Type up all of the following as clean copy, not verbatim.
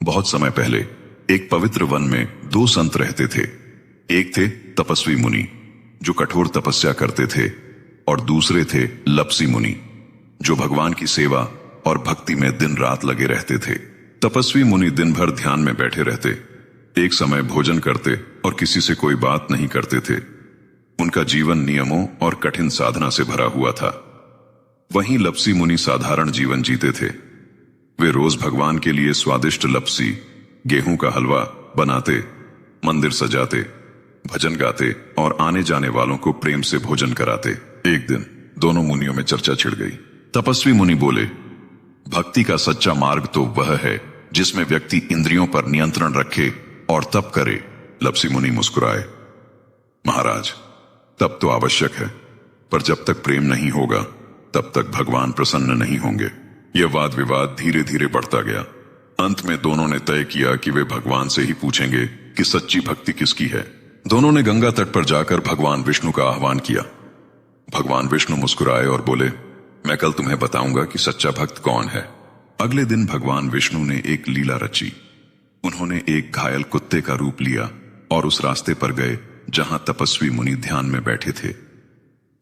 बहुत समय पहले एक पवित्र वन में दो संत रहते थे। एक थे तपस्वी मुनि जो कठोर तपस्या करते थे और दूसरे थे लप्सी मुनि जो भगवान की सेवा और भक्ति में दिन रात लगे रहते थे। तपस्वी मुनि दिन भर ध्यान में बैठे रहते, एक समय भोजन करते और किसी से कोई बात नहीं करते थे। उनका जीवन नियमों और कठिन साधना से भरा हुआ था। वहीं लप्सी मुनि साधारण जीवन जीते थे। वे रोज भगवान के लिए स्वादिष्ट लप्सी, गेहूं का हलवा बनाते, मंदिर सजाते, भजन गाते और आने जाने वालों को प्रेम से भोजन कराते। एक दिन दोनों मुनियों में चर्चा छिड़ गई। तपस्वी मुनि बोले, भक्ति का सच्चा मार्ग तो वह है जिसमें व्यक्ति इंद्रियों पर नियंत्रण रखे और तप करे। लप्सी मुनि मुस्कुराए, महाराज, तप तो आवश्यक है, पर जब तक प्रेम नहीं होगा तब तक भगवान प्रसन्न नहीं होंगे। यह वाद विवाद धीरे धीरे बढ़ता गया। अंत में दोनों ने तय किया कि वे भगवान से ही पूछेंगे कि सच्ची भक्ति किसकी है। दोनों ने गंगा तट पर जाकर भगवान विष्णु का आह्वान किया। भगवान विष्णु मुस्कुराए और बोले, मैं कल तुम्हें बताऊंगा कि सच्चा भक्त कौन है। अगले दिन भगवान विष्णु ने एक लीला रची। उन्होंने एक घायल कुत्ते का रूप लिया और उस रास्ते पर गए जहां तपस्वी मुनि ध्यान में बैठे थे।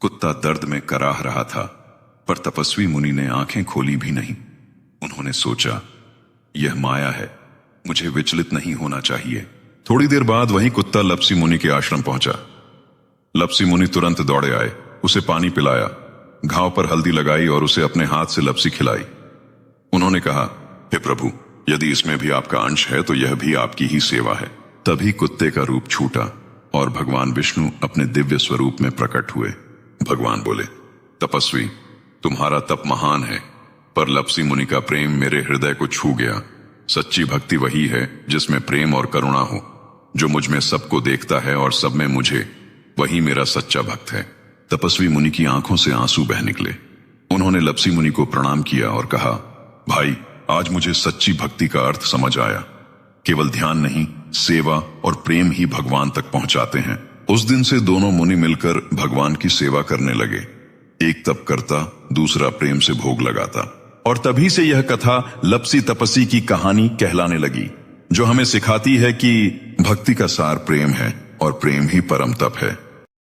कुत्ता दर्द में कराह रहा था, पर तपस्वी मुनि ने आंखें खोली भी नहीं। उन्होंने सोचा, यह माया है, मुझे विचलित नहीं होना चाहिए। थोड़ी देर बाद वही कुत्ता लप्सी मुनि के आश्रम पहुंचा। लप्सी मुनि तुरंत दौड़े आए, उसे पानी पिलाया, घाव पर हल्दी लगाई और उसे अपने हाथ से लप्सी खिलाई। उन्होंने कहा, हे प्रभु, यदि इसमें भी आपका अंश है तो यह भी आपकी ही सेवा है। तभी कुत्ते का रूप छूटा और भगवान विष्णु अपने दिव्य स्वरूप में प्रकट हुए। भगवान बोले, तपस्वी, तुम्हारा तप महान है, पर लप्सी मुनि का प्रेम मेरे हृदय को छू गया। सच्ची भक्ति वही है जिसमें प्रेम और करुणा हो, जो मुझ में सबको देखता है और सब में मुझे, वही मेरा सच्चा भक्त है। तपस्वी मुनि की आंखों से आंसू बह निकले। उन्होंने लप्सी मुनि को प्रणाम किया और कहा, भाई, आज मुझे सच्ची भक्ति का अर्थ समझ आया। केवल ध्यान नहीं, सेवा और प्रेम ही भगवान तक पहुंचाते हैं। उस दिन से दोनों मुनि मिलकर भगवान की सेवा करने लगे। एक तप करता, दूसरा प्रेम से भोग लगाता। और तभी से यह कथा लप्सी तपस्वी की कहानी कहलाने लगी, जो हमें सिखाती है कि भक्ति का सार प्रेम है और प्रेम ही परम तप है।